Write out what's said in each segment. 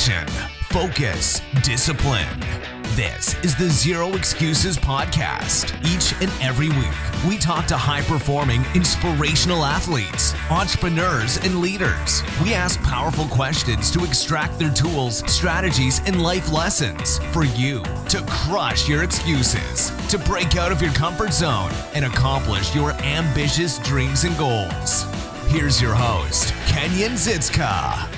action, focus, discipline. This is the Zero Excuses podcast. Each and every week, we talk to high-performing, inspirational athletes, entrepreneurs, and leaders. We ask powerful questions to extract their tools, strategies, and life lessons for you to crush your excuses, to break out of your comfort zone, and accomplish your ambitious dreams and goals. Here's your host, Kenyon HERE.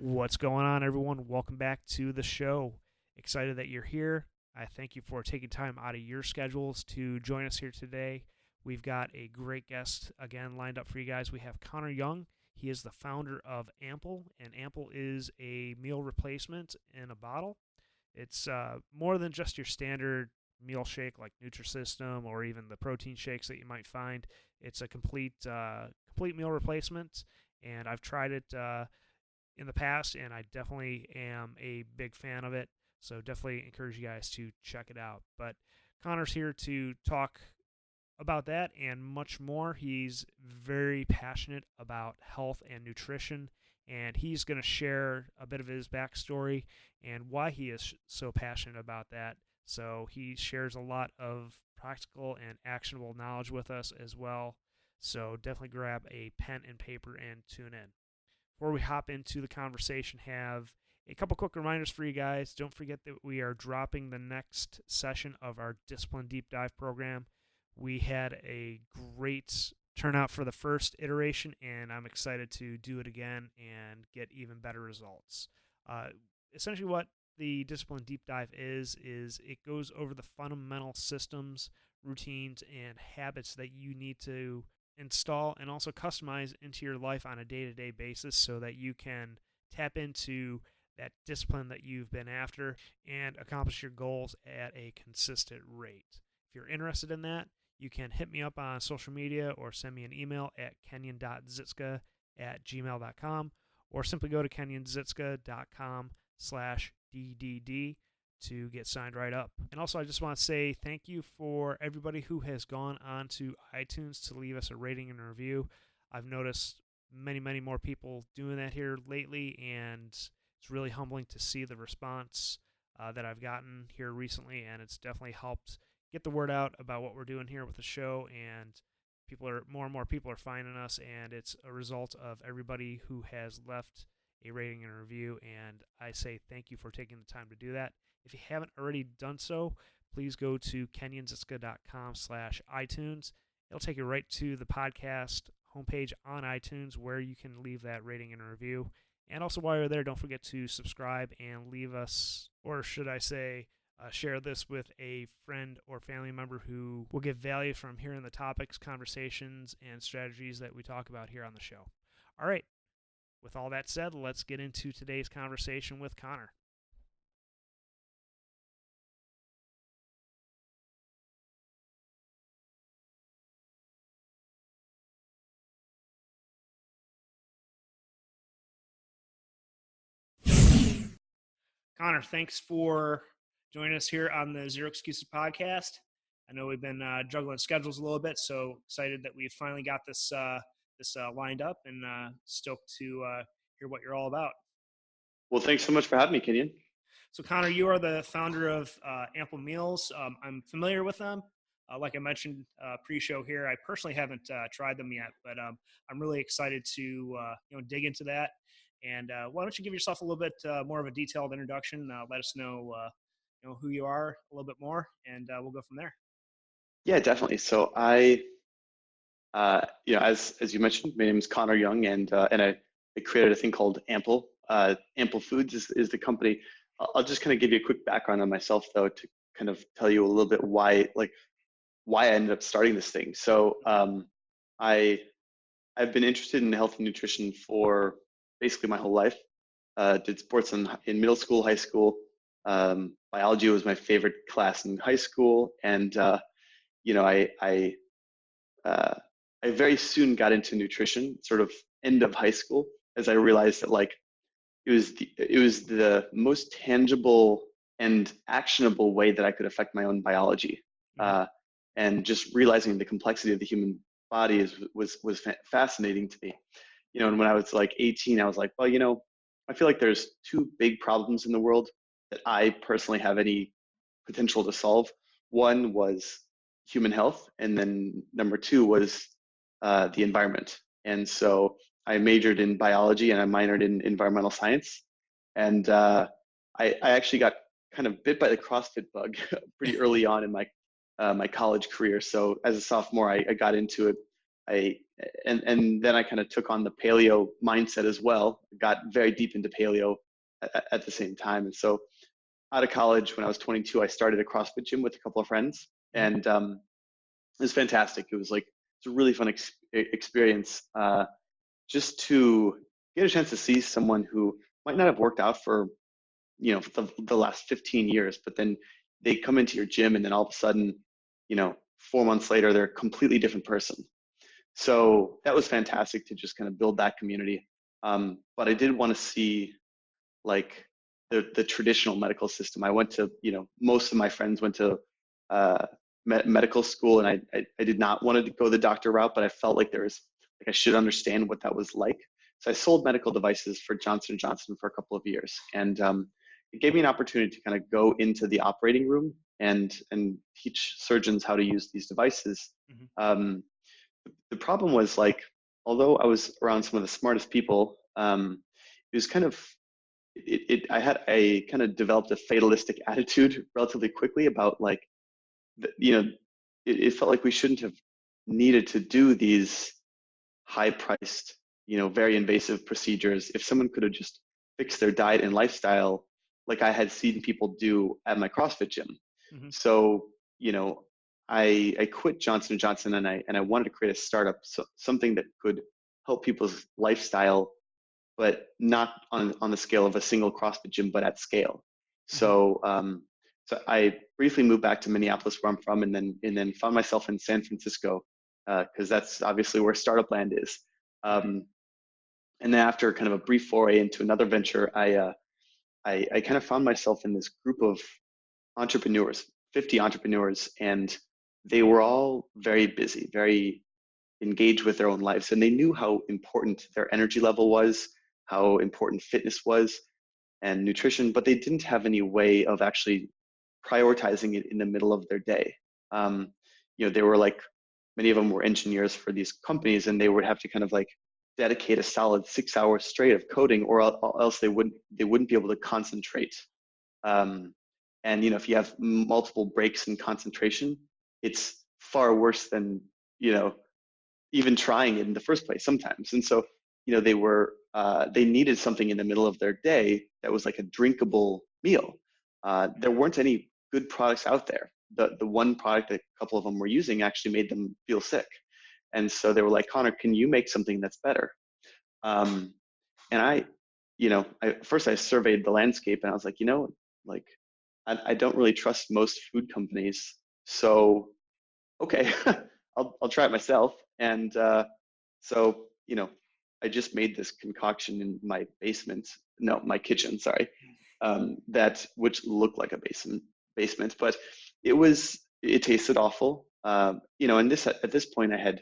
What's going on, everyone? Welcome back to the show. Excited that you're here. I thank you for taking time out of your schedules to join us here today. We've got a great guest again lined up for you guys. We have Connor Young. He is the founder of Ample, and Ample is a meal replacement in a bottle. It's more than just your standard meal shake like Nutrisystem or even the protein shakes that you might find. It's a complete meal replacement, and I've tried it in the past, and I definitely am a big fan of it. So definitely encourage you guys to check it out. But Connor's here to talk about that and much more. He's very passionate about health and nutrition, and he's going to share a bit of his backstory and why he is so passionate about that. So he shares a lot of practical and actionable knowledge with us as well. So definitely grab a pen and paper and tune in. Before we hop into the conversation, have a couple quick reminders for you guys. Don't forget that we are dropping the next session of our Discipline Deep Dive program. We had a great turnout for the first iteration, and I'm excited to do it again and get even better results. Essentially what the Discipline Deep Dive is it goes over the fundamental systems, routines, and habits that you need to install and also customize into your life on a day-to-day basis so that you can tap into that discipline that you've been after and accomplish your goals at a consistent rate. If you're interested in that, you can hit me up on social media or send me an email at kenyon.zitska@gmail.com or simply go to kenyonzitska.com/DDD to get signed right up. And also, I just want to say thank you for everybody who has gone on to iTunes to leave us a rating and a review. I've noticed many more people doing that here lately, and it's really humbling to see the response that I've gotten here recently, and it's definitely helped get the word out about what we're doing here with the show, and more and more people are finding us, and it's a result of everybody who has left a rating and a review, and I say thank you for taking the time to do that. If you haven't already done so, please go to kenyonzitska.com/iTunes. It'll take you right to the podcast homepage on iTunes where you can leave that rating and a review. And also while you're there, don't forget to subscribe and leave us, or should I say, share this with a friend or family member who will get value from hearing the topics, conversations, and strategies that we talk about here on the show. All right. With all that said, let's get into today's conversation with Connor. Connor, thanks for joining us here on the Zero Excuses podcast. I know we've been juggling schedules a little bit, so excited that we finally got this lined up and stoked to hear what you're all about. Well, thanks so much for having me, Kenyon. So, Connor, you are the founder of Ample Meals. I'm familiar with them. Like I mentioned pre-show here, I personally haven't tried them yet, but I'm really excited to dig into that. And why don't you give yourself a little bit more of a detailed introduction? Let us know who you are a little bit more, and we'll go from there. Yeah, definitely. So I, as you mentioned, my name is Connor Young, and I created a thing called Ample. Ample Foods is the company. I'll just kind of give you a quick background on myself, though, to kind of tell you a little bit why I ended up starting this thing. So I've been interested in health and nutrition for basically my whole life. Did sports in middle school, high school. Biology was my favorite class in high school, and I very soon got into nutrition, sort of end of high school, as I realized that it was the most tangible and actionable way that I could affect my own biology. Mhm. And just realizing the complexity of the human body was fascinating to me. And when I was like 18, I was like, well, I feel like there's two big problems in the world that I personally have any potential to solve. One was human health, and then number two was the environment. And so I majored in biology and I minored in environmental science. And I actually got kind of bit by the CrossFit bug pretty early on in my college career. So as a sophomore, I got into it. And then I kind of took on the paleo mindset as well. Got very deep into paleo at the same time. And so out of college, when I was 22, I started a CrossFit gym with a couple of friends, Mhm. and it was fantastic. It's a really fun experience, just to get a chance to see someone who might not have worked out for the last 15 years, but then they come into your gym, and then all of a sudden, 4 months later, they're a completely different person. So that was fantastic to just kind of build that community. But I did want to see like the traditional medical system. I went to, most of my friends went to uh, medical school, and I did not want to go the doctor route, but I felt like I should understand what that was like. So I sold medical devices for Johnson & Johnson for a couple of years, and it gave me an opportunity to kind of go into the operating room and teach surgeons how to use these devices. Mhm. Um, the problem was like, although I was around some of the smartest people, it was kind of I kind of developed a fatalistic attitude relatively quickly about like, it felt like we shouldn't have needed to do these high priced, very invasive procedures. If someone could have just fixed their diet and lifestyle, like I had seen people do at my CrossFit gym. Mhm. So, I quit Johnson & Johnson, and I wanted to create a startup, so something that could help people's lifestyle, but not on the scale of a single CrossFit gym, but at scale. Mhm. So I briefly moved back to Minneapolis, where I'm from, and then found myself in San Francisco, because that's obviously where startup land is. Um, and then after kind of a brief foray into another venture, I kind of found myself in this group of entrepreneurs, 50 entrepreneurs, and they were all very busy, very engaged with their own lives, and they knew how important their energy level was, how important fitness was, and nutrition, but they didn't have any way of actually prioritizing it in the middle of their day. Um, they were like, many of them were engineers for these companies, and they would have to kind of like dedicate a solid 6 hours straight of coding, or else they wouldn't be able to concentrate. Um, and if you have multiple breaks in concentration, it's far worse than you know even trying it in the first place sometimes. And so, they needed something in the middle of their day that was like a drinkable meal. There weren't any good products out there. The one product that a couple of them were using actually made them feel sick. And so they were like, Connor, can you make something that's better? Um, and first I surveyed the landscape, and I was like, like I don't really trust most food companies. So okay, I'll try it myself. And so, I just made this concoction in my basement, no, my kitchen, sorry, that which looked like a basement, but it tasted awful. And at this point I had,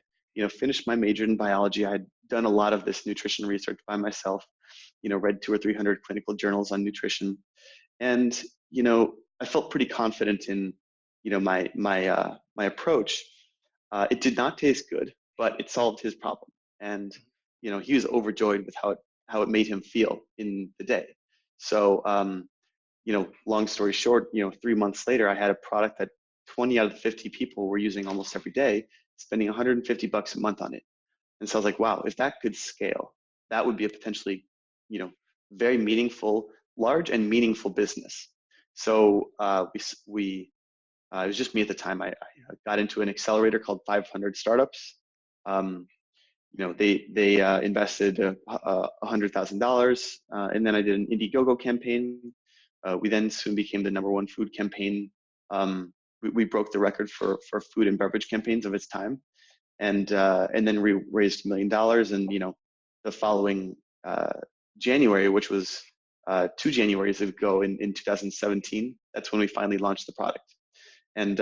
finished my major in biology. I had done a lot of this nutrition research by myself, read 200 or 300 clinical journals on nutrition. And, I felt pretty confident in, my approach. It did not taste good, but it solved his problem. And, he was overjoyed with how it made him feel in the day. So, long story short, 3 months later, I had a product that 20 out of the 50 people were using almost every day, spending $150 a month on it. And so I was like, wow, if that could scale, that would be a potentially, very meaningful, large and meaningful business. So it was just me at the time. I got into an accelerator called 500 Startups. Um, they invested $100,000, and then I did an Indiegogo campaign. We then soon became the number one food campaign. We broke the record for food and beverage campaigns of its time, and then we raised $1 million. And the following January, which was 2 Januaries ago in 2017, that's when we finally launched the product. And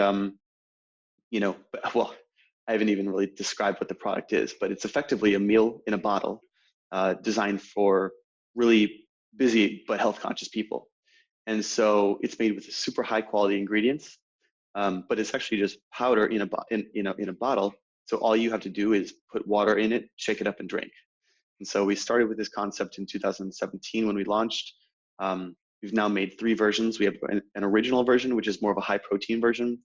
well, I haven't even really described what the product is, but it's effectively a meal in a bottle designed for really busy but health conscious people. And so it's made with super high quality ingredients, but it's actually just powder in a bottle. So all you have to do is put water in it, shake it up, and drink. And so we started with this concept in 2017 when we launched. We've now made 3 versions. We have an original version, which is more of a high protein version.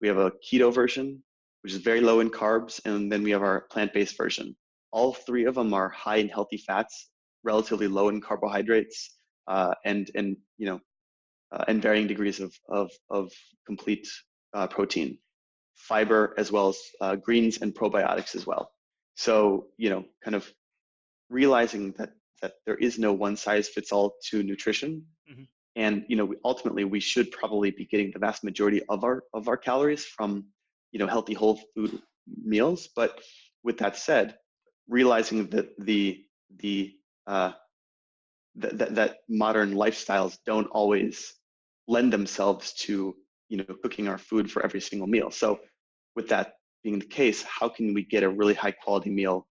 We have a keto version, which is very low in carbs, and then we have our plant-based version. All 3 of them are high in healthy fats, relatively low in carbohydrates, and varying degrees of complete protein, fiber, as well as greens and probiotics as well. So, kind of realizing that there is no one size fits all to nutrition. Mm-hmm. And ultimately we should probably be getting the vast majority of our calories from healthy whole food meals. But with that said, realizing that that modern lifestyles don't always lend themselves to cooking our food for every single meal. So with that being the case, how can we get a really high quality meal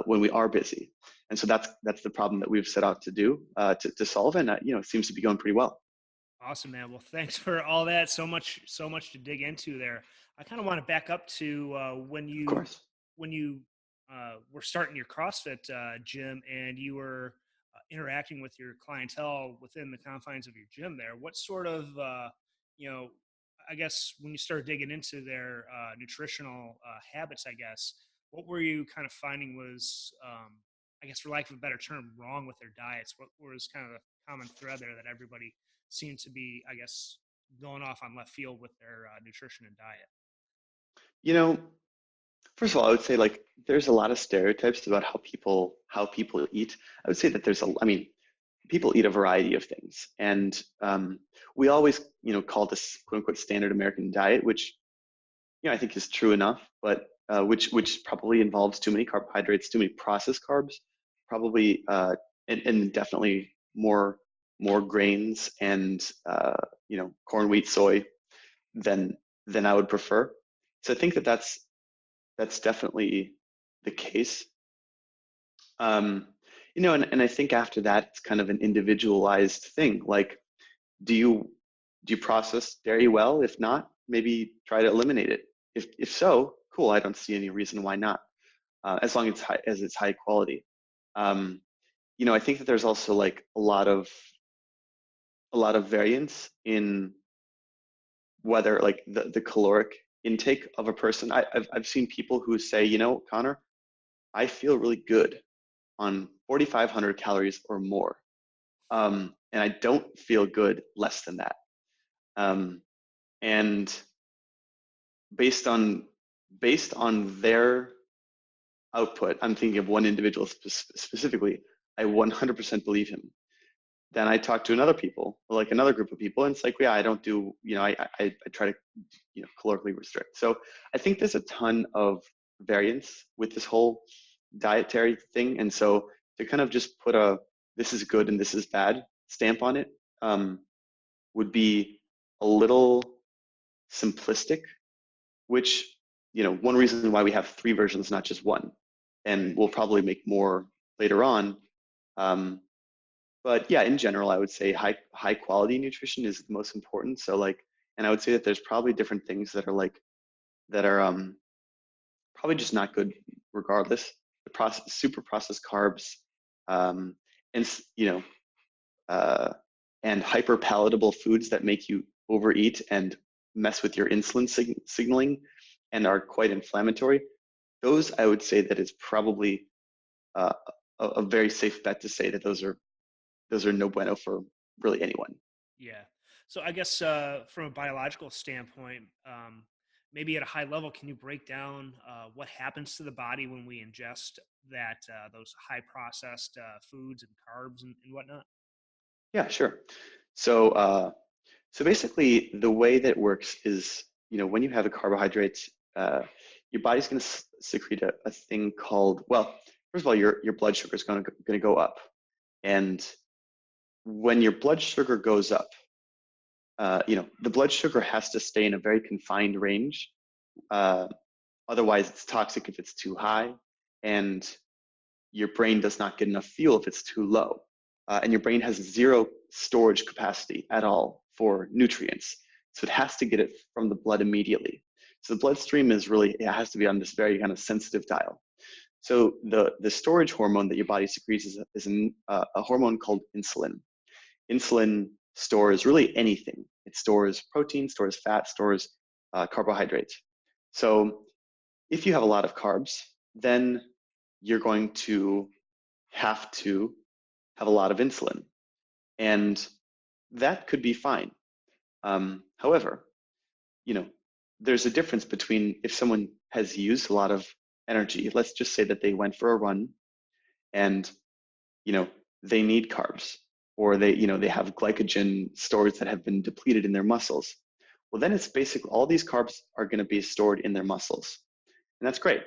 when we are busy? And so that's the problem that we've set out to do to solve, and it seems to be going pretty well. Awesome, man. Well, thanks for all that. So much to dig into there. I kind of want to back up to Of course. when you were starting your CrossFit gym and you were interacting with your clientele within the confines of your gym. There, what sort of you know, I guess when you started digging into their nutritional habits, I guess, what were you kind of finding was, I guess, for lack of a better term, wrong with their diets? What was kind of the common thread there that everybody seem to be, I guess, going off on left field with their nutrition and diet? You know, First of all, I would say like there's a lot of stereotypes about how people eat. I would say that I mean, people eat a variety of things, and we always call this quote unquote standard American diet, which I think is true enough, but which probably involves too many carbohydrates, too many processed carbs, probably and definitely more grains and corn, wheat, soy than I would prefer. So I think that's definitely the case. And I think after that, it's kind of an individualized thing. Like, do you process dairy well? If not, maybe try to eliminate it. If so, cool. I don't see any reason why not, as long as it's high quality. Um, I think that there's also like a lot of variance in whether like the caloric intake of a person. I've seen people who say, Connor, I feel really good on 4,500 calories or more. And I don't feel good less than that. Um, and based on their output, I'm thinking of one individual specifically. I 100% believe him. Then I talk to another group of people, and it's like, yeah, I don't do, I try to, calorically restrict. So I think there's a ton of variance with this whole dietary thing, and so to kind of just put a this is good and this is bad stamp on it would be a little simplistic, which one reason why we have 3 versions, not just one, and we'll probably make more later on. um, but yeah, in general, I would say high quality nutrition is the most important. So like, and I would say that there's probably different things that are probably just not good regardless. The super processed carbs, um, and uh, and hyper palatable foods that make you overeat and mess with your insulin signaling and are quite inflammatory. Those, I would say that it's probably uh, a very safe bet to say that those are no bueno for really anyone. Yeah. So I guess from a biological standpoint, maybe at a high level, can you break down what happens to the body when we ingest those high processed foods and carbs and whatnot? Yeah, sure. So so basically, the way that it works is, when you have a carbohydrate, uh, your body's going to secrete a thing called, well, first of all, your blood sugar is going to go up, and when your blood sugar goes up, the blood sugar has to stay in a very confined range Uh, Otherwise, it's toxic if it's too high, and your brain does not get enough fuel if it's too low. And your brain has zero storage capacity at all for nutrients. So it has to get it from the blood immediately. So the bloodstream is really, it has to be on this very kind of sensitive dial. So the storage hormone that your body secretes is a hormone called insulin. Insulin stores really anything. It stores protein, stores fat, stores carbohydrates. So if you have a lot of carbs, then you're going to have to have a lot of insulin. And that could be fine. However, you know, there's a difference between if someone has used a lot of energy, let's just say that they went for a run and, you know, they need carbs, or they have glycogen stores that have been depleted in their muscles. Well, then it's basically all these carbs are going to be stored in their muscles. And that's great.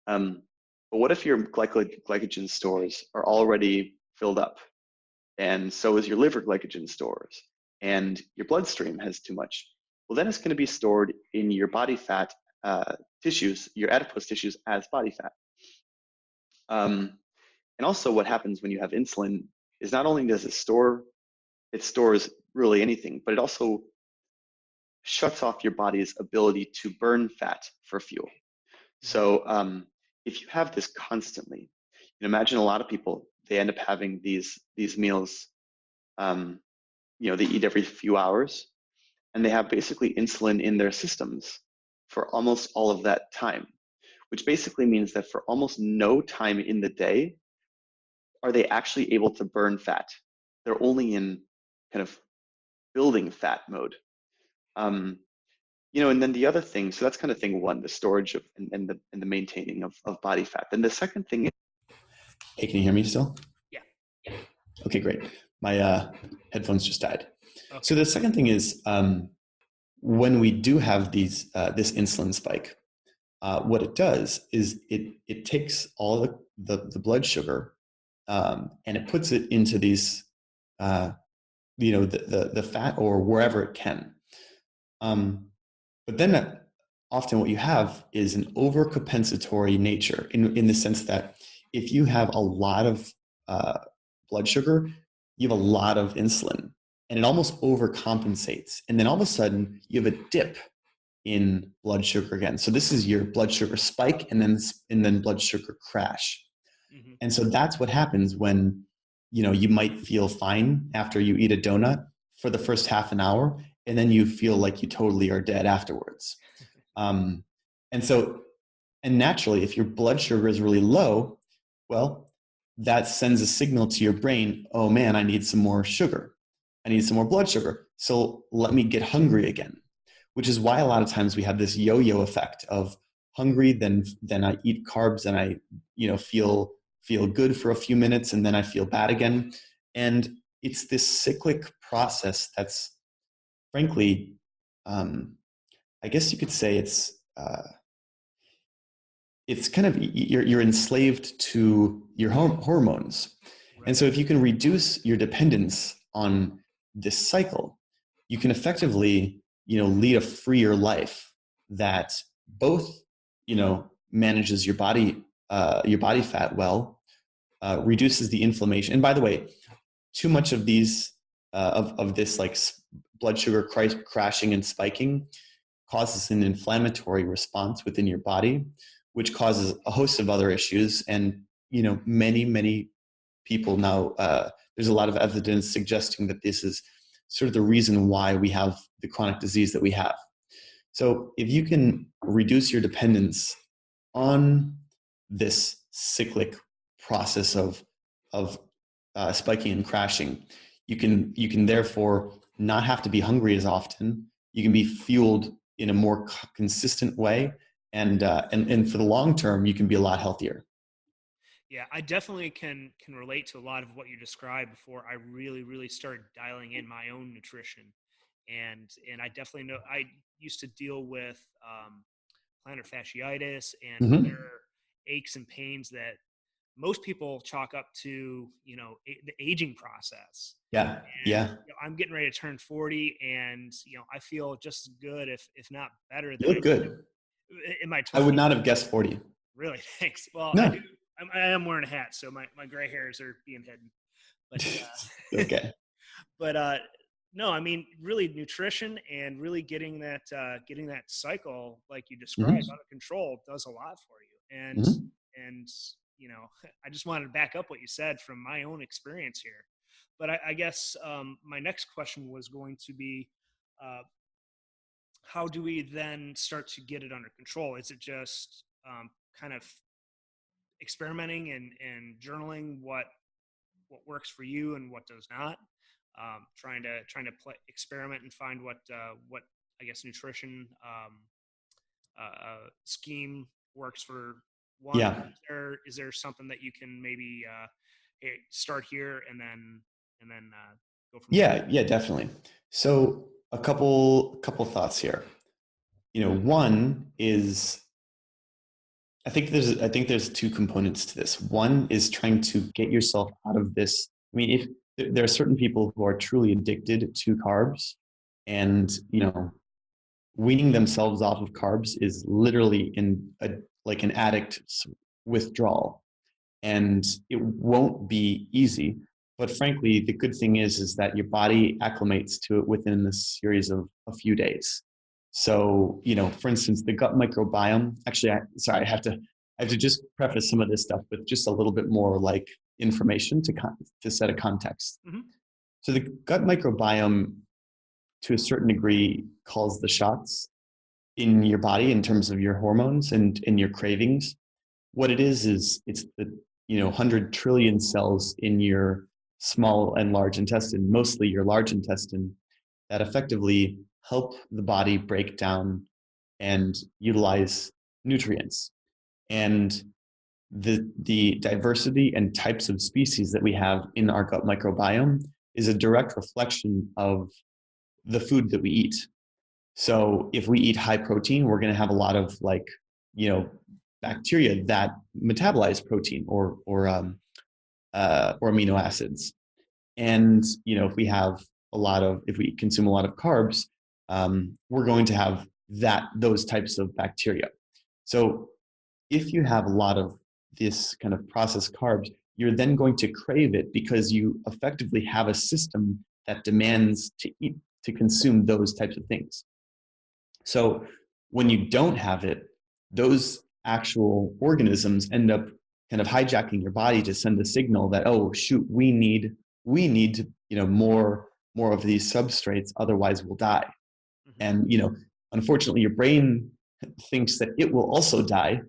But what if your glycogen stores are already filled up? And so is your liver glycogen stores, and your bloodstream has too much. Well, then it's going to be stored in your body fat tissues, your adipose tissues, as body fat. And also, what happens when you have insulin is not only does it stores really anything, but it also shuts off your body's ability to burn fat for fuel. So if you have this constantly, imagine a lot of people, they end up having these meals, they eat every few hours, and they have basically insulin in their systems for almost all of that time, which basically means that for almost no time in the day are they actually able to burn fat. They're only in kind of building fat mode. And then the other thing, so that's kind of thing one, the storage of and the maintaining of body fat. Then the second thing is, hey, can you hear me still? Yeah. Okay, great. My headphones just died. Okay. So the second thing is when we do have this insulin spike, what it does is it takes all the blood sugar and it puts it into these the fat or wherever it can. But then often what you have is an overcompensatory nature in the sense that if you have a lot of blood sugar, you have a lot of insulin, and it almost overcompensates. And then all of a sudden, you have a dip in blood sugar again. So this is your blood sugar spike and then blood sugar crash. Mm-hmm. And so that's what happens when you might feel fine after you eat a donut for the first half an hour, and then you feel like you totally are dead afterwards. And naturally, if your blood sugar is really low, well, that sends a signal to your brain, oh man, I need some more sugar. I need some more blood sugar. So let me get hungry again, which is why a lot of times we have this yo-yo effect of hungry, then I eat carbs and I feel good for a few minutes, and then I feel bad again. And it's this cyclic process that's frankly, I guess you could say it's kind of you're enslaved to your hormones. Right. And so if you can reduce your dependence on this cycle, you can effectively lead a freer life that both manages your body fat well, reduces the inflammation. And by the way, too much of these of this like blood sugar crashing and spiking causes an inflammatory response within your body, which causes a host of other issues. And many people now, there's a lot of evidence suggesting that this is sort of the reason why we have the chronic disease that we have. So if you can reduce your dependence on this cyclic process of spiking and crashing, you can therefore not have to be hungry as often. You can be fueled in a more consistent way, and for the long term, you can be a lot healthier. Yeah, I definitely can relate to a lot of what you described before I really started dialing in my own nutrition, and I definitely know I used to deal with plantar fasciitis and other aches and pains that most people chalk up to the aging process. Yeah. I'm getting ready to turn 40, and I feel just as good, if not better, you look good. Am I I would totally not have guessed 40. really? Thanks. Well, No. I am wearing a hat, so my gray hairs are being hidden. But Okay. but no, I mean, really, nutrition and really getting that cycle, like you described, Mm-hmm. under control, does a lot for you. Mm-hmm. And I just wanted to back up what you said from my own experience here. But I guess my next question was going to be, how do we then start to get it under control? Is it just kind of experimenting and journaling what works for you and what does not? Trying to experiment and find what I guess nutrition scheme works for one. Yeah. Is there something that you can maybe start here and then go from there? Yeah, definitely. So a couple thoughts here. One is I think there's two components to this. One is trying to get yourself out of this. I mean, if there are certain people who are truly addicted to carbs, and weaning themselves off of carbs is literally like an addict withdrawal, and it won't be easy. But frankly, the good thing is that your body acclimates to it within a series of a few days. So, for instance, the gut microbiome, actually, I have to just preface some of this stuff with just a little bit more like information to set a context. Mm-hmm. So the gut microbiome, to a certain degree, calls the shots in your body in terms of your hormones and your cravings. What it is it's the 100 trillion cells in your small and large intestine, mostly your large intestine, that effectively help the body break down and utilize nutrients. And the diversity and types of species that we have in our gut microbiome is a direct reflection of the food that we eat. So if we eat high protein, we're going to have a lot of bacteria that metabolize protein or amino acids. And if we consume a lot of carbs, we're going to have those types of bacteria. So if you have a lot of this kind of processed carbs, you're then going to crave it because you effectively have a system that demands to consume those types of things. So when you don't have it, those actual organisms end up kind of hijacking your body to send a signal that, oh shoot, we need more of these substrates, otherwise we'll die. Mm-hmm. And unfortunately, your brain thinks that it will also die,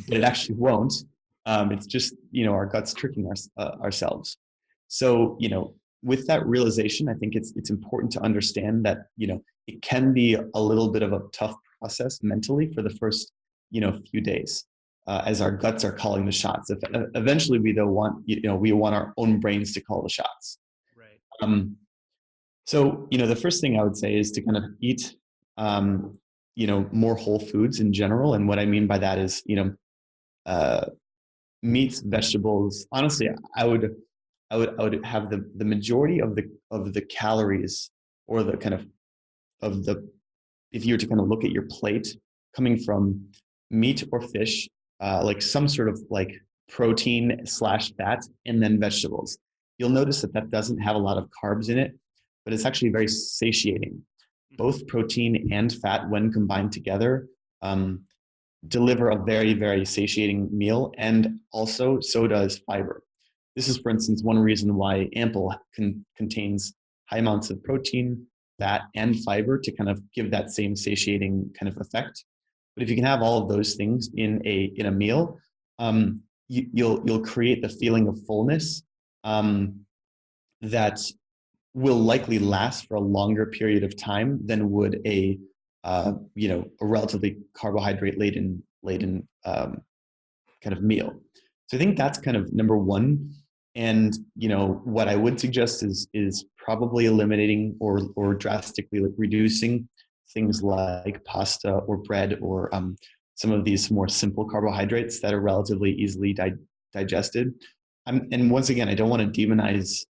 but it actually won't. It's just our guts tricking ourselves. So with that realization, I think it's important to understand that it can be a little bit of a tough process mentally for the first few days, as our guts are calling the shots. Eventually, we want our own brains to call the shots. Right. So the first thing I would say is to kind of eat more whole foods in general, and what I mean by that is meats, vegetables. Honestly, I would have the majority of the calories, or the kind of if you were to kind of look at your plate, coming from meat or fish, like some sort of like protein/fat, and then vegetables. You'll notice that doesn't have a lot of carbs in it, but it's actually very satiating. Both protein and fat, when combined together, deliver a very, very satiating meal, and also so does fiber. This is, for instance, one reason why Ample contains high amounts of protein, fat, and fiber to kind of give that same satiating kind of effect. But if you can have all of those things in a meal, you'll create the feeling of fullness that will likely last for a longer period of time than would a relatively carbohydrate laden kind of meal. So I think that's kind of number one. And what I would suggest is probably eliminating or drastically reducing things like pasta or bread, or some of these more simple carbohydrates that are relatively easily digested. And once again, I don't want to demonize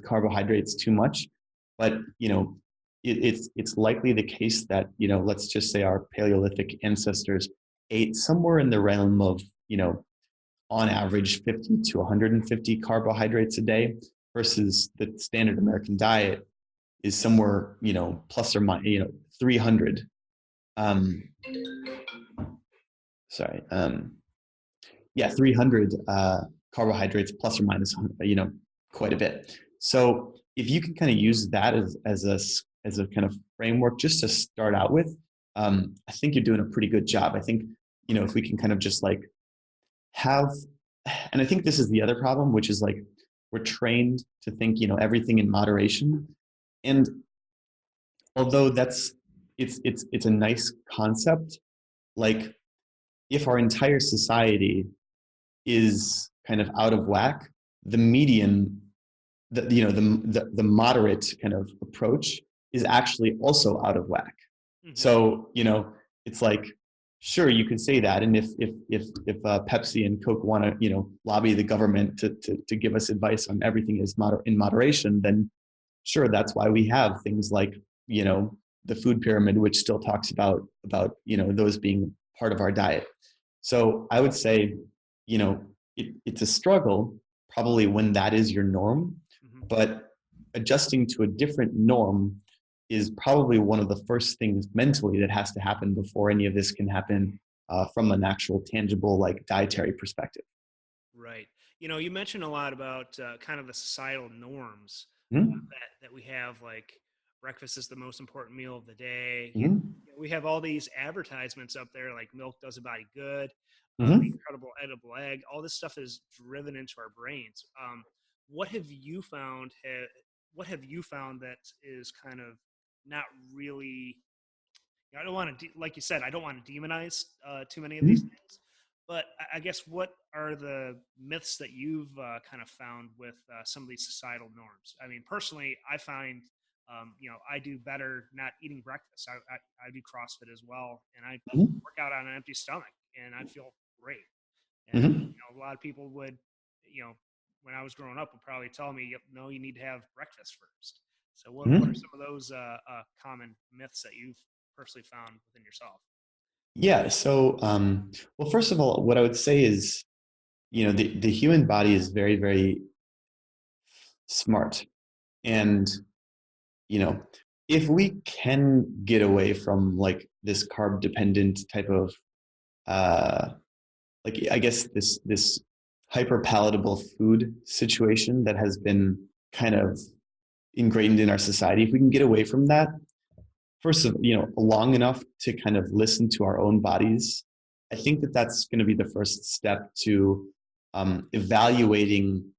carbohydrates too much, but it's likely the case that, let's just say our Paleolithic ancestors ate somewhere in the realm of, on average 50 to 150 carbohydrates a day, versus the standard American diet is somewhere, plus or minus, 300. Sorry. Yeah, 300 carbohydrates plus or minus, quite a bit. So if you can kind of use that as a kind of framework just to start out with, I think you're doing a pretty good job. I think, if we can kind of just like have, and I think this is the other problem, which is like we're trained to think, everything in moderation. And although it's a nice concept, like if our entire society is kind of out of whack, the median, the moderate kind of approach is actually also out of whack. Mm-hmm. So, it's like, sure, you could say that, and if Pepsi and Coke want to, lobby the government to give us advice on everything is in moderation, then sure, that's why we have things like, the food pyramid, which still talks about those being part of our diet. So I would say, it's a struggle probably when that is your norm, mm-hmm. but adjusting to a different norm is probably one of the first things mentally that has to happen before any of this can happen from an actual tangible, like dietary perspective. Right. You mentioned a lot about kind of the societal norms mm-hmm. that we have, like breakfast is the most important meal of the day. Mm-hmm. We have all these advertisements up there, like milk does a body good, mm-hmm. the incredible edible egg. All this stuff is driven into our brains. What have you found? What have you found that is kind of not really? I don't want to, like you said, I don't want to demonize too many of these things. But I guess what are the myths that you've kind of found with some of these societal norms? I mean, personally, I find, I do better not eating breakfast. I do CrossFit as well, and I work out on an empty stomach, and I feel great. And a lot of people would, when I was growing up, would probably tell me, no, you need to have breakfast first. So what are some of those common myths that you've personally found within yourself? Yeah. So, well, first of all, what I would say is, the human body is very, very smart. And, if we can get away from like this carb dependent type of, like, I guess this hyper palatable food situation that has been kind of ingrained in our society, if we can get away from that, first of, long enough to kind of listen to our own bodies, I think that's going to be the first step to evaluating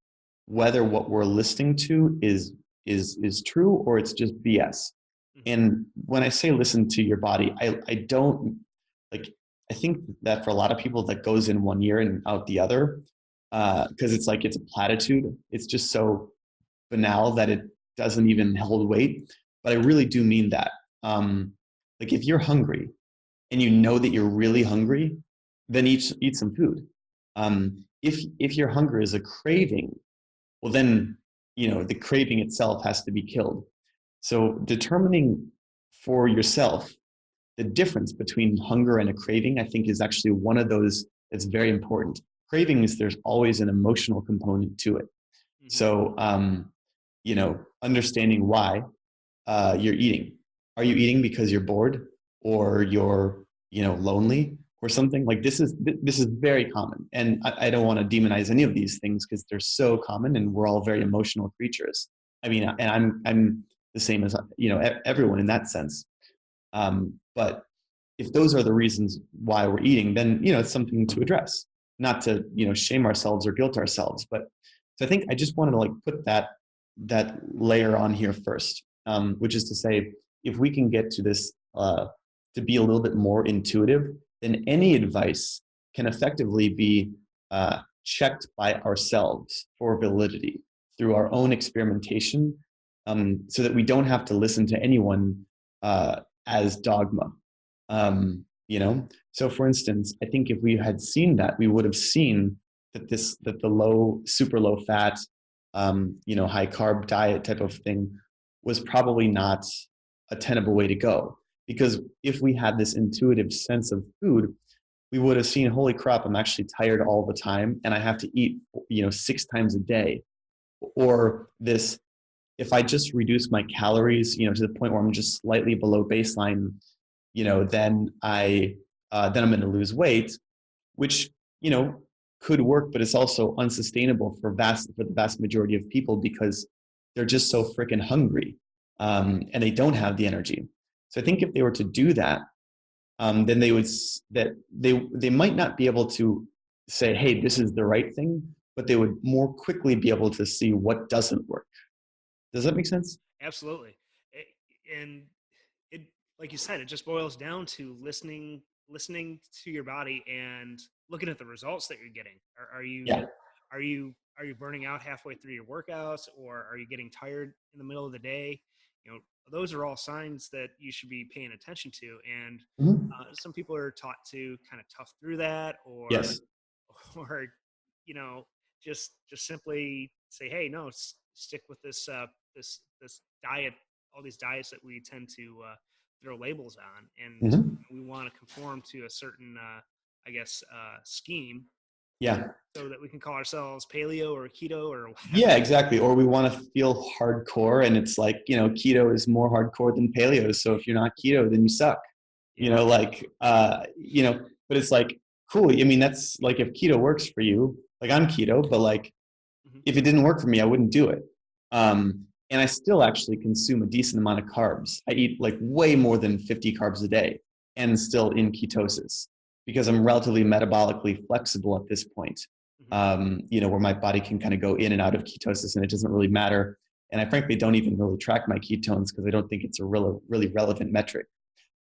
whether what we're listening to is true or it's just BS. And when I say listen to your body, I don't like, I think that for a lot of people that goes in one ear and out the other, because it's like, it's a platitude. It's just so banal that it doesn't even hold weight. But I really do mean that. Like if you're hungry and you know that you're really hungry, then eat some food. If your hunger is a craving, well then, the craving itself has to be killed. So determining for yourself the difference between hunger and a craving, I think is actually one of those that's very important. Cravings, there's always an emotional component to it. Mm-hmm. So, understanding why you're eating. Are you eating because you're bored or you're, lonely or something? Like this is very common. And I don't want to demonize any of these things because they're so common and we're all very emotional creatures. I mean, and I'm the same as, everyone in that sense. But if those are the reasons why we're eating, then, it's something to address, not to, shame ourselves or guilt ourselves. But so I think I just wanted to like put that layer on here first, which is to say, if we can get to this, to be a little bit more intuitive, then any advice can effectively be checked by ourselves for validity through our own experimentation, so that we don't have to listen to anyone as dogma. So for instance, I think if we had seen that, we would have seen that the super low fat, high carb diet type of thing was probably not a tenable way to go. Because if we had this intuitive sense of food, we would have seen, holy crap, I'm actually tired all the time and I have to eat, 6 times a day. Or this, if I just reduce my calories, to the point where I'm just slightly below baseline, then then I'm going to lose weight, which, could work, but it's also unsustainable for the vast majority of people because they're just so freaking hungry, and they don't have the energy. So I think if they were to do that, then they might not be able to say, hey, this is the right thing, but they would more quickly be able to see what doesn't work. Does that make sense? Absolutely. And it, like you said, it just boils down to listening to your body and looking at the results that you're getting. Are you Yeah. are you are you burning out halfway through your workouts, or are you getting tired in the middle of the day? Those are all signs that you should be paying attention to. And Mhm. some people are taught to kind of tough through that, or Yes. or you know just simply say, hey, no, stick with this diet, all these diets that we tend to throw labels on, and Mhm. we want to conform to a certain scheme, Yeah. so that we can call ourselves paleo or keto or Yeah, whatever. exactly. Or we want to feel hardcore, and it's like, keto is more hardcore than paleo. So if you're not keto, then you suck. Yeah. But it's like, cool. I mean, that's like, if keto works for you, like, I'm keto, but like, Hmm. if it didn't work for me, I wouldn't do it. And I still actually consume a decent amount of carbs. I eat like way more than 50 carbs a day and still in ketosis because I'm relatively metabolically flexible at this point, Hmm. where my body can kind of go in and out of ketosis and it doesn't really matter. And I frankly don't even really track my ketones because I don't think it's a really relevant metric.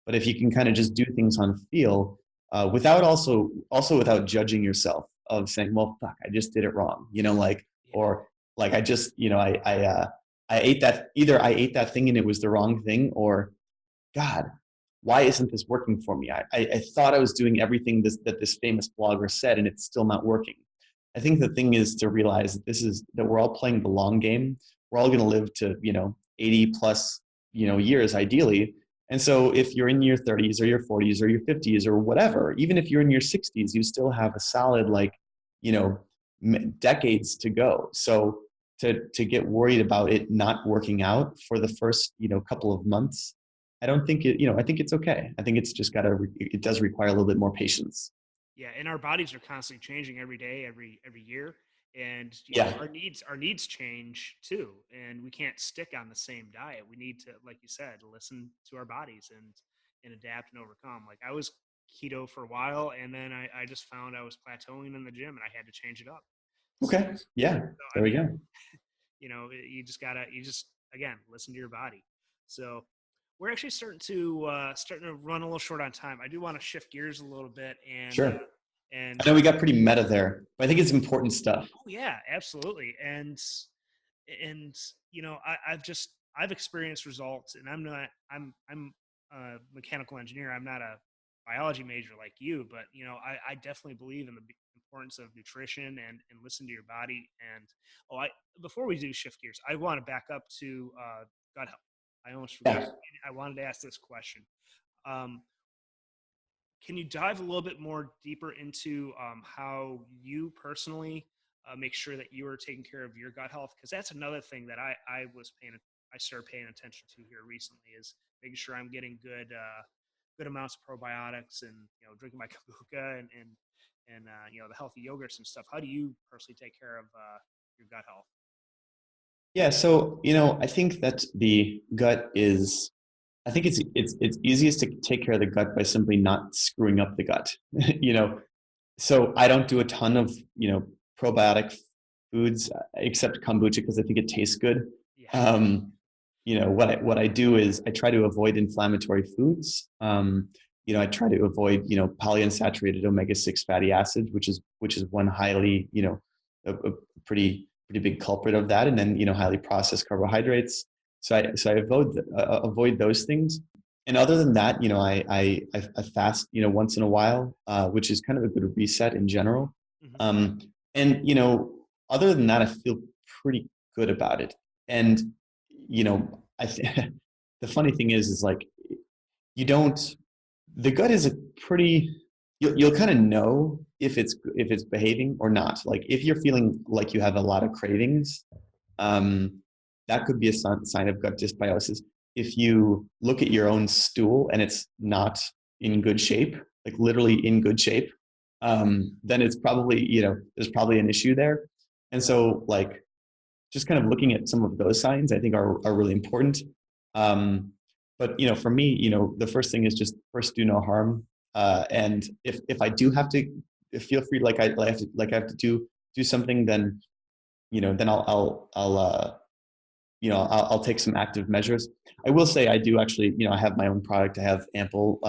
But if you can kind of just do things on feel, without also without judging yourself of saying, well, fuck, I just did it wrong, Yeah. or like, I just, I ate that, either I ate that thing and it was the wrong thing, or God, why isn't this working for me? I thought I was doing everything that this famous blogger said, and it's still not working. I think the thing is to realize that we're all playing the long game. We're all going to live to, 80 plus, years ideally. And so if you're in your 30s or your 40s or your 50s or whatever, even if you're in your 60s, you still have a solid, like, you know, decades to go. So to get worried about it not working out for the first, couple of months, I don't think I think it's okay. I think it's just it does require a little bit more patience. Yeah, and our bodies are constantly changing every day, every year, and Yeah. our needs change too, and we can't stick on the same diet. We need to, like you said, listen to our bodies and adapt and overcome. Like, I was keto for a while, and then I just found I was plateauing in the gym, and I had to change it up. So, Okay. Yeah. I There we mean, go. you just again listen to your body. So we're actually starting to run a little short on time. I do want to shift gears a little bit, and Sure. and I know we got pretty meta there, but I think it's important stuff. oh yeah, absolutely. And I've experienced results, and I'm a mechanical engineer. I'm not a biology major like you, but I definitely believe in the importance of nutrition and listen to your body. And I before we do shift gears, I want to back up to gut health. I almost forgot. Yeah. I wanted to ask this question. Um, can you dive a little bit more deeper into how you personally make sure that you are taking care of your gut health? Because that's another thing that I started paying attention to here recently, is making sure I'm getting good amounts of probiotics, and drinking my kombucha and the healthy yogurts and stuff. How do you personally take care of your gut health? Yeah. So, I think that the gut is, I think it's easiest to take care of the gut by simply not screwing up the gut. So I don't do a ton of, probiotic foods except kombucha because I think it tastes good. Yeah. Um, what I do is I try to avoid inflammatory foods. I try to avoid, polyunsaturated omega-6 fatty acids, which is one highly, a pretty big culprit of that. And then, highly processed carbohydrates. So I avoid those things. And other than that, I fast, once in a while, which is kind of a good reset in general. Hmm. Um, and other than that, I feel pretty good about it. And I the funny thing is like, you don't, the gut is a pretty, you'll kind of know if it's behaving or not. Like if you're feeling like you have a lot of cravings, um, that could be a sign of gut dysbiosis. If you look at your own stool and it's not in good shape, like literally in good shape, then it's probably, there's probably an issue there. And so like just kind of looking at some of those signs, I think are really important. But for me, the first thing is just first do no harm. And if I do have to, feel free, like I have to do something, then then I'll take some active measures. I will say I do actually, I have my own product. I have Ample,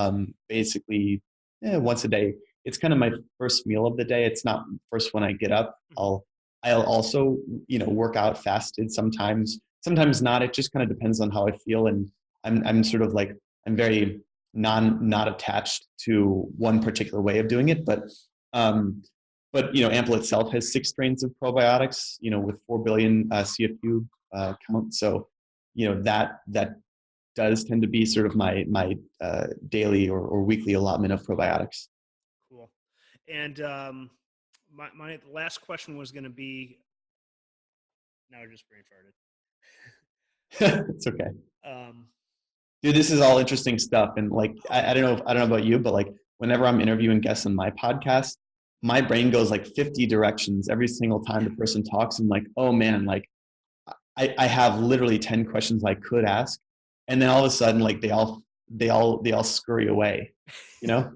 basically once a day. It's kind of my first meal of the day. It's not first when I get up. I'll also, work out fasted sometimes, sometimes not. It just kind of depends on how I feel. And I'm sort of like, I'm very not attached to one particular way of doing it, but Ample itself has 6 strains of probiotics, with 4 billion CFU count. So, that does tend to be sort of my daily or weekly allotment of probiotics. Cool. And my last question was going to be, now I just brain farted. It's okay. Dude, this is all interesting stuff. And like, I don't know about you, but like whenever I'm interviewing guests on my podcast, my brain goes like 50 directions every single time the person talks. I'm like, oh man, like I have literally 10 questions I could ask. And then all of a sudden, like they all scurry away, Yeah.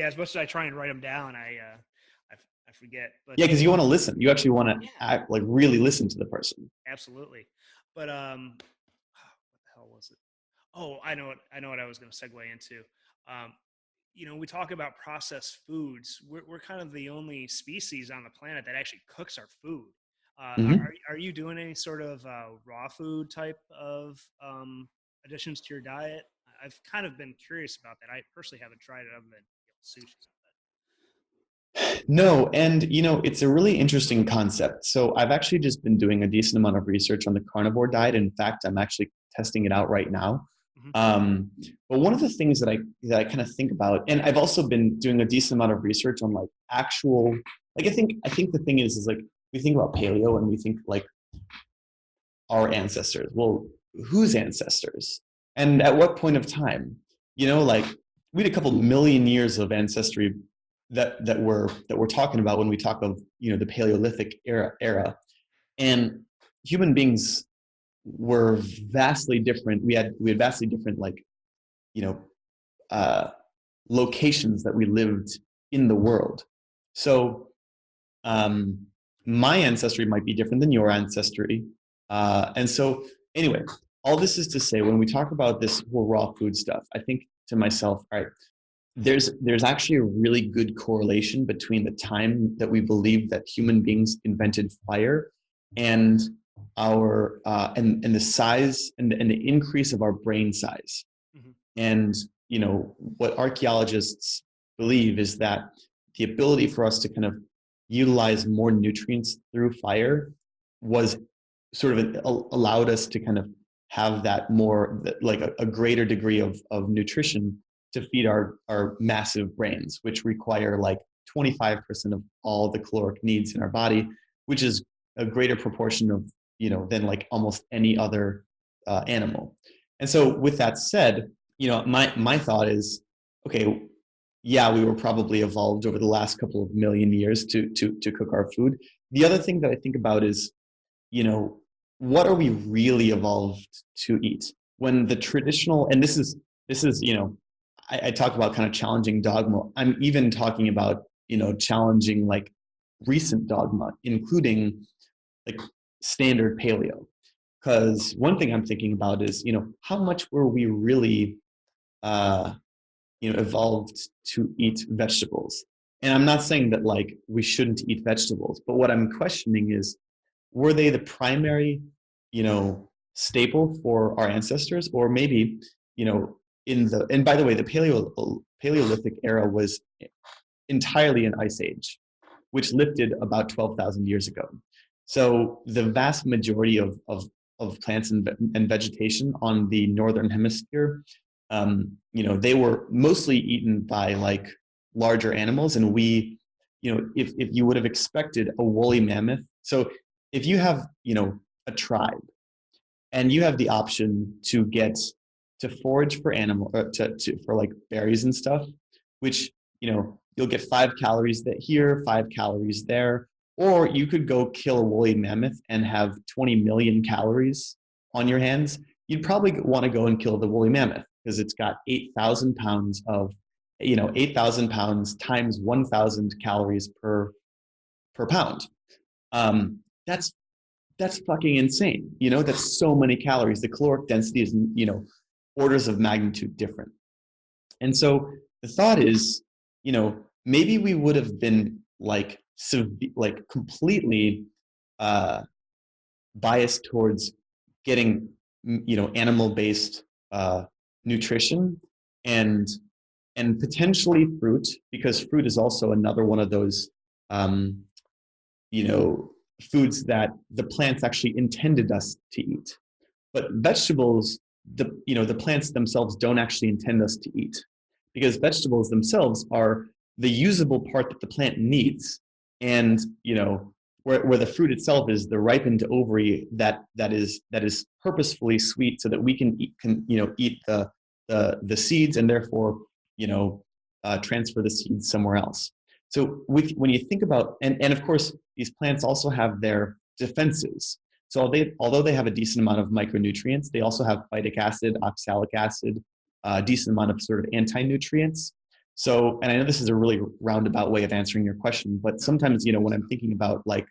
As much as I try and write them down, I forget. But yeah, because you want to listen. You actually want to act, like really listen to the person. Absolutely. But what the hell was it? Oh, I know what I was going to segue into. We talk about processed foods. We're kind of the only species on the planet that actually cooks our food. Are you doing any sort of raw food type of additions to your diet? I've kind of been curious about that. I personally haven't tried it other than sushi. No, and it's a really interesting concept. So I've actually just been doing a decent amount of research on the carnivore diet. In fact, I'm actually testing it out right now. But one of the things that I kind of think about, and I've also been doing a decent amount of research on like actual, like I think the thing is like we think about paleo and we think like our ancestors. Well, whose ancestors? And at what point of time? Like we had a couple million years of ancestry that we're talking about when we talk of the Paleolithic era, and human beings were vastly different. We had vastly different like locations that we lived in the world. So my ancestry might be different than your ancestry, and so anyway, all this is to say, when we talk about this whole raw food stuff, I think to myself, all right, there's actually a really good correlation between the time that we believe that human beings invented fire and our and the size and the increase of our brain size. And what archaeologists believe is that the ability for us to kind of utilize more nutrients through fire was sort of allowed us to kind of have that more like a greater degree of nutrition to feed our massive brains, which require like 25% of all the caloric needs in our body, which is a greater proportion of, than like almost any other animal. And so with that said, my thought is, okay, yeah, we were probably evolved over the last couple of million years to cook our food. The other thing that I think about is, what are we really evolved to eat? When the traditional, and this is, I talk about kind of challenging dogma. I'm even talking about, challenging like recent dogma, including like standard paleo. Because one thing I'm thinking about is, how much were we really, evolved to eat vegetables? And I'm not saying that like we shouldn't eat vegetables, but what I'm questioning is, were they the primary, staple for our ancestors? Or maybe, and by the way, the Paleolithic era was entirely an ice age, which lifted about 12,000 years ago. So the vast majority of plants and vegetation on the northern hemisphere, they were mostly eaten by like larger animals, and we, if you would have expected a woolly mammoth. So if you have, a tribe and you have the option to forage for for like berries and stuff, which, you'll get 5 calories here, 5 calories there, or you could go kill a woolly mammoth and have 20 million calories on your hands. You'd probably want to go and kill the woolly mammoth because it's got 8,000 pounds of, 8,000 pounds times 1,000 calories per pound. That's fucking insane. That's so many calories. The caloric density is, orders of magnitude different. And so the thought is, maybe we would have been like completely biased towards getting, animal-based nutrition and potentially fruit, because fruit is also another one of those, foods that the plants actually intended us to eat. But vegetables, the plants themselves don't actually intend us to eat, because vegetables themselves are the usable part that the plant needs. And, where the fruit itself is the ripened ovary that is purposefully sweet so that we can eat the seeds and therefore, transfer the seeds somewhere else. So when you think about, and of course, these plants also have their defenses. So although they have a decent amount of micronutrients, they also have phytic acid, oxalic acid, a decent amount of sort of anti-nutrients. So, and I know this is a really roundabout way of answering your question, but sometimes, when I'm thinking about like,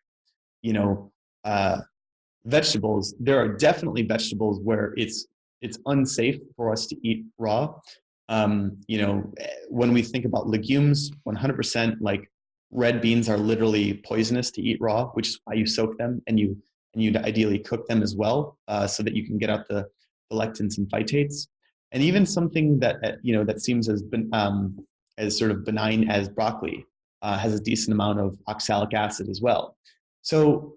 vegetables, there are definitely vegetables where it's unsafe for us to eat raw. When we think about legumes, 100%, like red beans are literally poisonous to eat raw, which is why you soak them and you ideally cook them as well, so that you can get out the lectins and phytates. And even something that that seems as sort of benign as broccoli has a decent amount of oxalic acid as well. So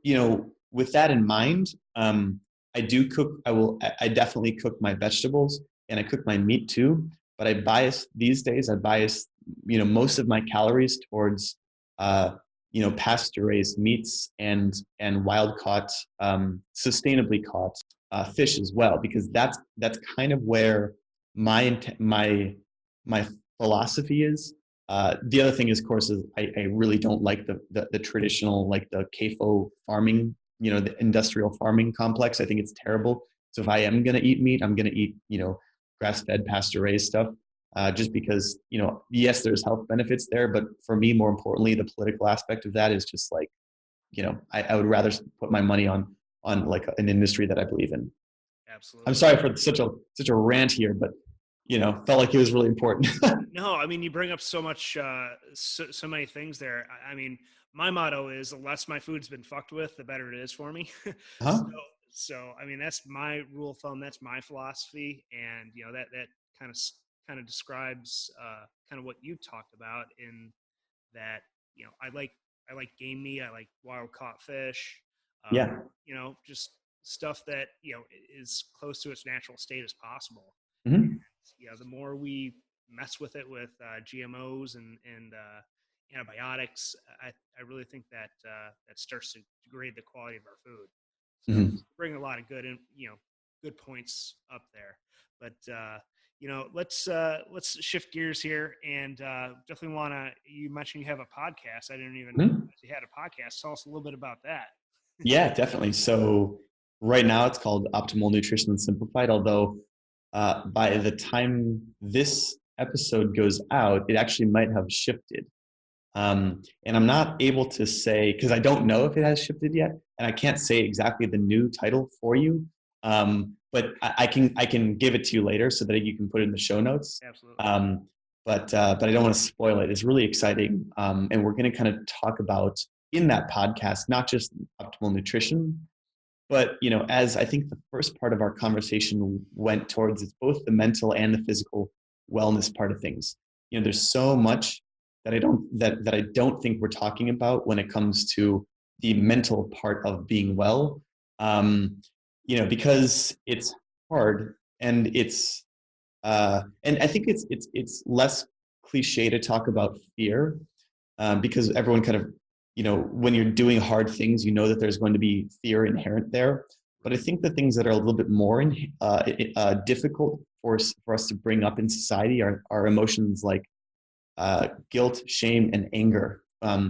with that in mind, I do cook. I definitely cook my vegetables and I cook my meat too. But I bias most of my calories towards pasture raised meats and wild caught, sustainably caught fish as well, because that's kind of where my philosophy is. The other thing is, of course, is I really don't like the traditional, like the CAFO farming, the industrial farming complex. I think it's terrible. So if I am going to eat meat, I'm going to eat, grass-fed, pasture-raised stuff, just because, yes, there's health benefits there, but for me, more importantly, the political aspect of that is just like, I would rather put my money on like an industry that I believe in. Absolutely. I'm sorry for such a rant here, but felt like it was really important. No, I mean, you bring up so much, so many things there. I mean, my motto is the less my food's been fucked with, the better it is for me. Huh? So, I mean, that's my rule of thumb. That's my philosophy. And, that kind of describes, kind of what you talked about in that, I like game meat. I like wild caught fish, Yeah. just stuff that, is close to its natural state as possible. Mm-hmm. The more we mess with it with GMOs and antibiotics, I really think that that starts to degrade the quality of our food. So Mm-hmm. bring a lot of good good points up there. But let's shift gears here and definitely want to. You mentioned you have a podcast. I didn't even know you had a podcast. Tell us a little bit about that. Yeah, definitely. So right now it's called Optimal Nutrition Simplified, although by the time this episode goes out, it actually might have shifted. And I'm not able to say, because I don't know if it has shifted yet, and I can't say exactly the new title for you. But I can give it to you later so that you can put it in the show notes. Absolutely. But I don't want to spoil it. It's really exciting, and we're going to kind of talk about in that podcast not just optimal nutrition, but as I think the first part of our conversation went towards, it's both the mental and the physical wellness part of things. There's so much that I don't think we're talking about when it comes to the mental part of being well. because it's hard, and and I think it's less cliche to talk about fear, because everyone kind of, when you're doing hard things, that there's going to be fear inherent there. But I think the things that are a little bit more difficult for us to bring up in society are emotions like guilt, shame, and anger,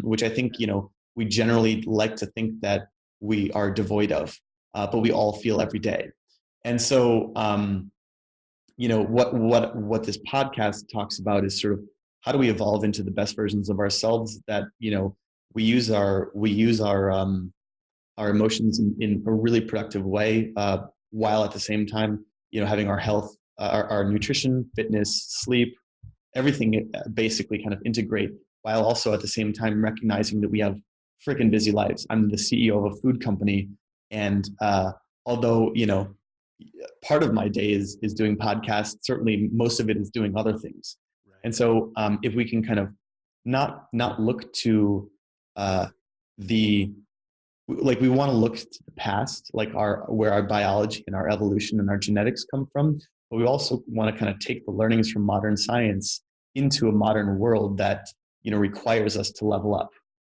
which I think, we generally like to think that we are devoid of, but we all feel every day. And so, what this podcast talks about is sort of how do we evolve into the best versions of ourselves that, we use our emotions in a really productive way, while at the same time, having our health, our nutrition, fitness, sleep, everything basically kind of integrate, while also at the same time recognizing that we have freaking busy lives. I'm the CEO of a food company, and although part of my day is doing podcasts, certainly most of it is doing other things. Right. And so if we can kind of not look to we want to look to the past, like where our biology and our evolution and our genetics come from, but we also want to kind of take the learnings from modern science into a modern world that requires us to level up.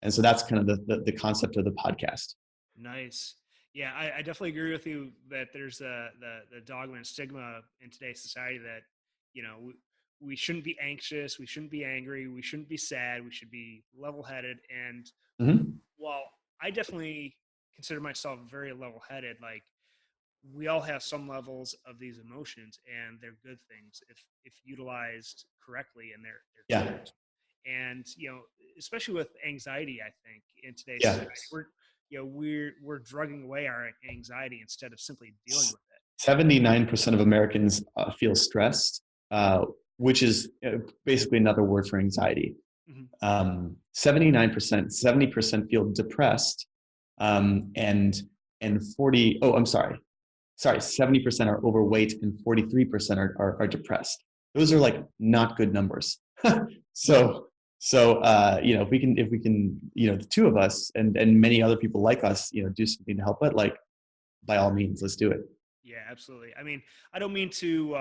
And so that's kind of the concept of the podcast. Nice. Yeah, I definitely agree with you that there's the dogma and stigma in today's society that we shouldn't be anxious, we shouldn't be angry, we shouldn't be sad, we should be level-headed. And while I definitely consider myself very level-headed, like, we all have some levels of these emotions, and they're good things if utilized correctly, and they're tools. And especially with anxiety, I think in today's society, we're drugging away our anxiety instead of simply dealing with it. 79% of Americans feel stressed, which is basically another word for anxiety. 79%, 70% feel depressed, and 70% are overweight and 43% are depressed. Those are like not good numbers. So if we can, the two of us and many other people like us, do something to help it, like, by all means, let's do it. Yeah, absolutely. I mean, I don't mean to,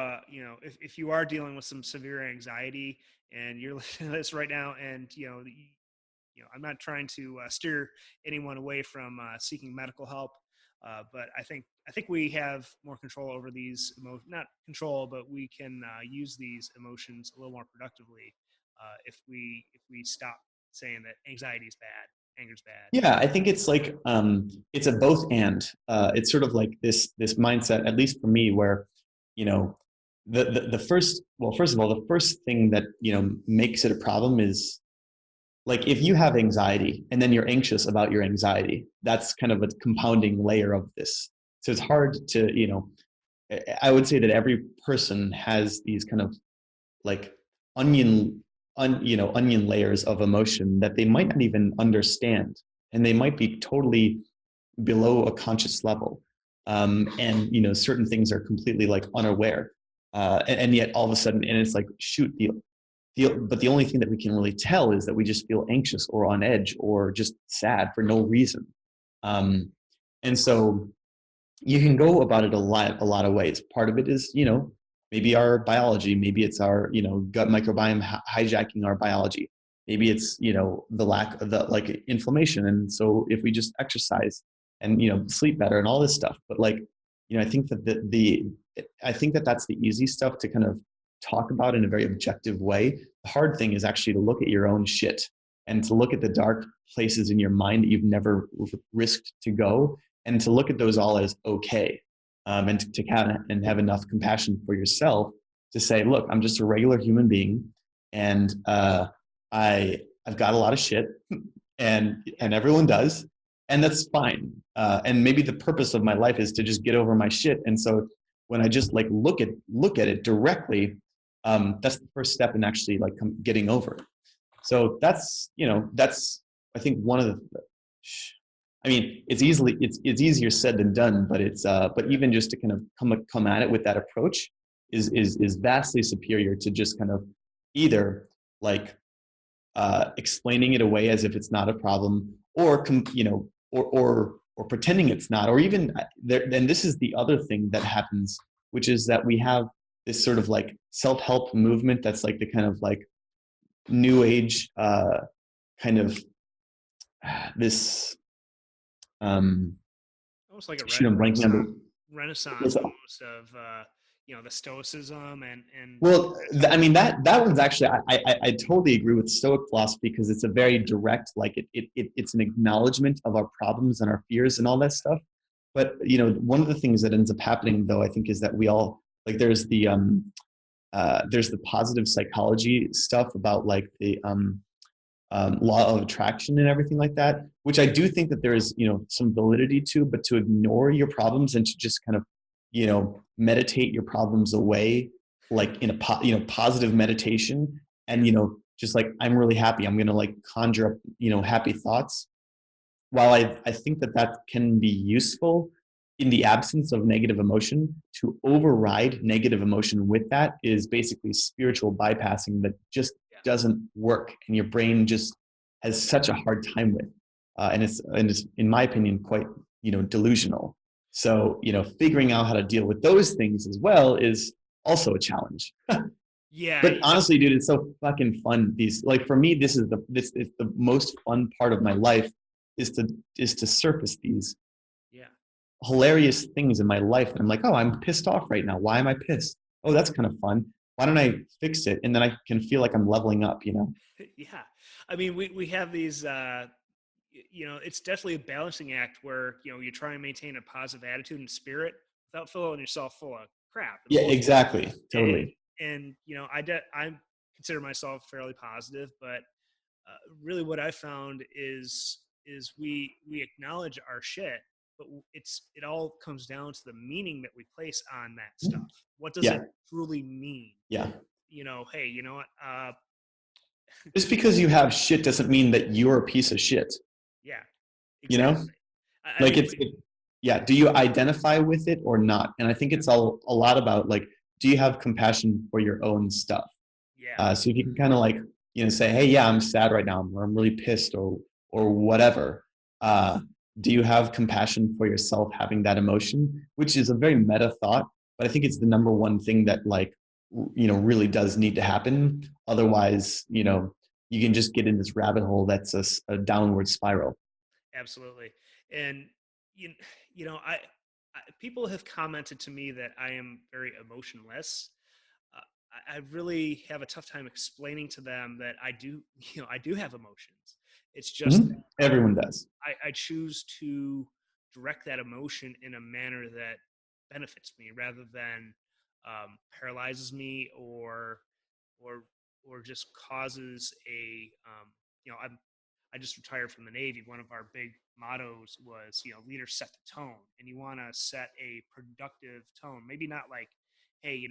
if you are dealing with some severe anxiety and you're listening to this right now, and I'm not trying to steer anyone away from seeking medical help, but I think we have more control over these emotions. Not control, but we can use these emotions a little more productively if we stop saying that anxiety is bad, anger is bad. Yeah, I think it's like it's a both and. It's sort of like this mindset, at least for me, where the first of all, the first thing that makes it a problem is, like, if you have anxiety and then you're anxious about your anxiety, that's kind of a compounding layer of this. So it's hard to, I would say that every person has these kind of like onion layers of emotion that they might not even understand, and they might be totally below a conscious level. And certain things are completely like unaware, and yet all of a sudden, and it's like, shoot, but the only thing that we can really tell is that we just feel anxious or on edge or just sad for no reason. And so you can go about it a lot of ways. Part of it is, maybe our biology, maybe it's our, gut microbiome hijacking our biology. Maybe it's, the lack of the like inflammation. And so if we just exercise and, sleep better and all this stuff, but like, I think that I think that that's the easy stuff to kind of talk about in a very objective way. The hard thing is actually to look at your own shit and to look at the dark places in your mind that you've never risked to go, and to look at those all as okay, and to kind of and have enough compassion for yourself to say, look, I'm just a regular human being, and I've got a lot of shit, and everyone does, and that's fine. And maybe the purpose of my life is to just get over my shit. And so when I just like look at it directly, that's the first step in actually like getting over it. So that's I think one of the. I mean, it's easier said than done, but but even just to kind of come at it with that approach is vastly superior to just kind of either like explaining it away as if it's not a problem, or or pretending it's not, or even there. And this is the other thing that happens, which is that we have this sort of like self-help movement that's like the kind of like new age kind of this almost like a shoot, I'm blanking on the renaissance almost of the stoicism and well, I mean that one's actually I totally agree with Stoic philosophy because it's a very direct, like it's an acknowledgement of our problems and our fears and all that stuff. But one of the things that ends up happening though, I think, is that we all like there's the positive psychology stuff about like the law of attraction and everything like that, which I do think that there is some validity to, but to ignore your problems and to just kind of meditate your problems away, like in a positive meditation, and just like, I'm really happy, I'm gonna like conjure up happy thoughts. While I think that can be useful in the absence of negative emotion, to override negative emotion with that is basically spiritual bypassing that just doesn't work, and your brain just has such a hard time with, and it's in my opinion quite delusional. So figuring out how to deal with those things as well is also a challenge. Yeah. But honestly, dude, it's so fucking fun. These, like, for me, this is the most fun part of my life, is to surface these hilarious things in my life. And I'm like, oh, I'm pissed off right now. Why am I pissed? Oh, that's kind of fun. Why don't I fix it? And then I can feel like I'm leveling up, Yeah. I mean, we have these, it's definitely a balancing act where, you try and maintain a positive attitude and spirit without filling yourself full of crap. Yeah, exactly. Totally. And I consider myself fairly positive, but really what I found is we acknowledge our shit, but it all comes down to the meaning that we place on that stuff. What does it truly mean? Yeah. Hey, you know what? Just because you have shit doesn't mean that you're a piece of shit. Yeah. Exactly. Like do you identify with it or not? And I think it's a lot about, like, do you have compassion for your own stuff? Yeah. So if you can kind of like, say, hey, yeah, I'm sad right now, or I'm really pissed, or whatever. Do you have compassion for yourself having that emotion? Which is a very meta thought, but I think it's the number one thing that, like, really does need to happen. Otherwise, you can just get in this rabbit hole that's a downward spiral. Absolutely. And I people have commented to me that I am very emotionless. I really have a tough time explaining to them that I do have emotions. It's just everyone does. I choose to direct that emotion in a manner that benefits me rather than paralyzes me or just causes a I just retired from the Navy. One of our big mottos was, leaders set the tone, and you want to set a productive tone. Maybe not like, hey,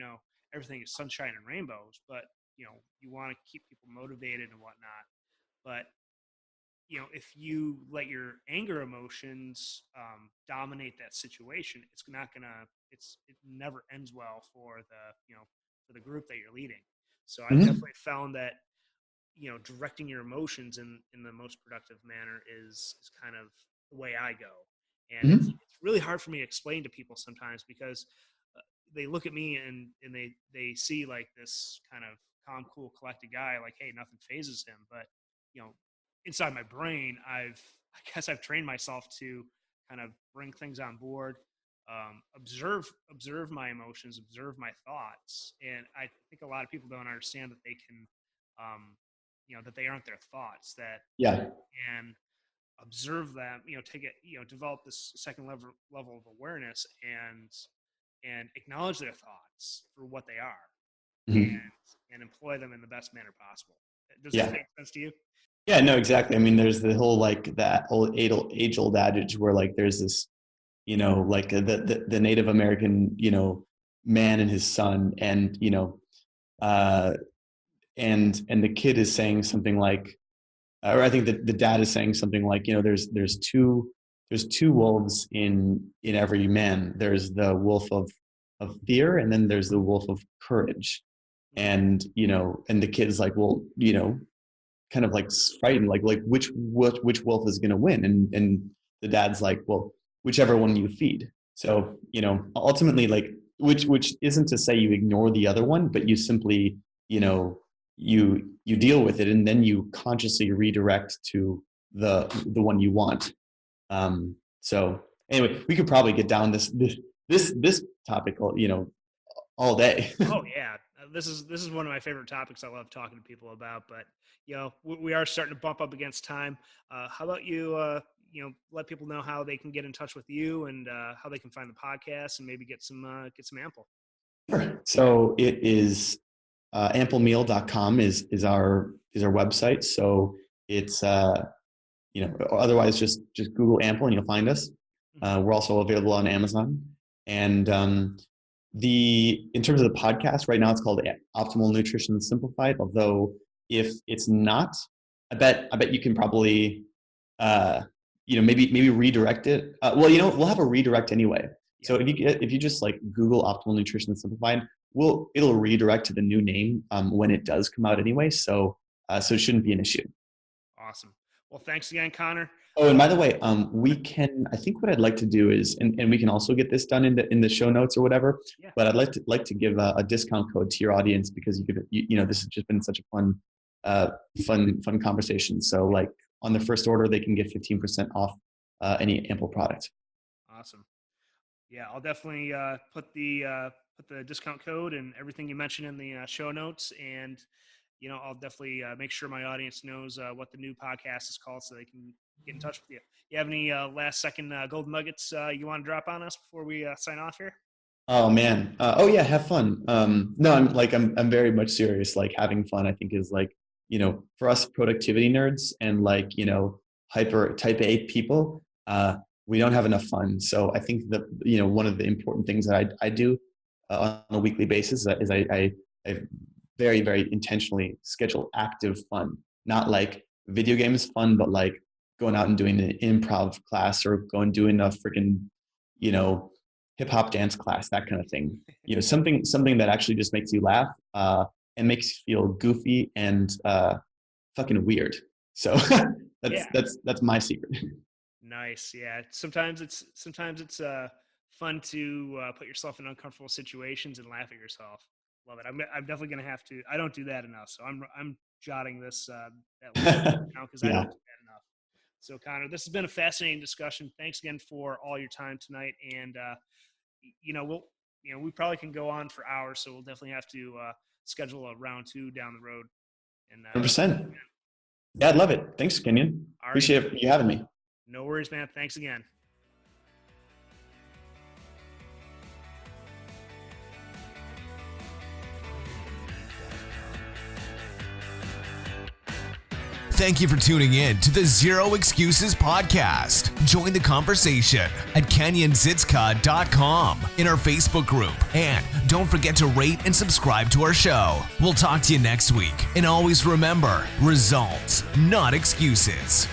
everything is sunshine and rainbows, but you want to keep people motivated and whatnot. But if you let your anger emotions dominate that situation, it never ends well for the group that you're leading. So I've definitely found that directing your emotions in the most productive manner is kind of the way I go. And it's really hard for me to explain to people sometimes because they look at me and they see like this kind of calm, cool, collected guy, like, hey, nothing phases him. But inside my brain, I guess I've trained myself to kind of bring things on board, observe my emotions, observe my thoughts. And I think a lot of people don't understand that they can, that they aren't their thoughts, that and observe them, take it, develop this second level of awareness and acknowledge their thoughts for what they are, and employ them in the best manner possible. Does that make sense to you? Yeah, no, exactly. I mean, there's the whole, like, that whole age-old adage where, like, there's this, like the Native American, man and his son, and and the kid is saying something like, or I think that the dad is saying something like, there's two wolves in every man. There's the wolf of fear, and then there's the wolf of courage. And and the kid's like, well, kind of like frightened, like which wolf is going to win? And the dad's like, well, whichever one you feed. So, ultimately, like, which isn't to say you ignore the other one, but you simply, you deal with it, and then you consciously redirect to the one you want. So anyway, we could probably get down this topic, all day. Oh yeah, this is one of my favorite topics. I love talking to people about. But we are starting to bump up against time. How about you? Let people know how they can get in touch with you and how they can find the podcast and maybe get some Ample. Sure. So it is amplemeal.com is our website. So it's otherwise just Google Ample and you'll find us. We're also available on Amazon. And in terms of the podcast, right now it's called Optimal Nutrition Simplified. Although if it's not, I bet you can probably maybe redirect it. We'll have a redirect anyway. So if you just like Google Optimal Nutrition Simplified, it'll redirect to the new name when it does come out anyway. So it shouldn't be an issue. Awesome. Well, thanks again, Connor. Oh, and by the way, I think what I'd like to do is, and we can also get this done in the show notes or whatever. Yeah. But I'd like to give a discount code to your audience because this has just been such a fun conversation. So like on the first order, they can get 15% off any Ample product. Awesome. Yeah, I'll definitely put the discount code and everything you mentioned in the show notes, and I'll definitely make sure my audience knows what the new podcast is called so they can get in touch with you. You have any last second golden nuggets you want to drop on us before we sign off here? Oh man. Yeah, have fun. No, I'm very much serious. Like having fun, I think is like, for us productivity nerds and like, hyper type A people, we don't have enough fun. So I think that, one of the important things that I do on a weekly basis is I very, very intentionally schedule active fun, not like video games fun, but like going out and doing an improv class or going doing a freaking, hip hop dance class, that kind of thing. Something that actually just makes you laugh and makes you feel goofy and fucking weird. So that's my secret. Nice. Yeah. Sometimes it's fun to put yourself in uncomfortable situations and laugh at yourself. Love it. I'm definitely going to have to. I don't do that enough, so I'm jotting this that now because I don't do that enough. So Connor, this has been a fascinating discussion. Thanks again for all your time tonight, and we probably can go on for hours, so we'll definitely have to schedule a round 2 down the road. And 100%. Yeah, I'd love it. Thanks, Kenyon. Appreciate you having me. No worries, man. Thanks again. Thank you for tuning in to the Zero Excuses podcast. Join the conversation at kenyonzitska.com in our Facebook group. And don't forget to rate and subscribe to our show. We'll talk to you next week. And always remember, results, not excuses.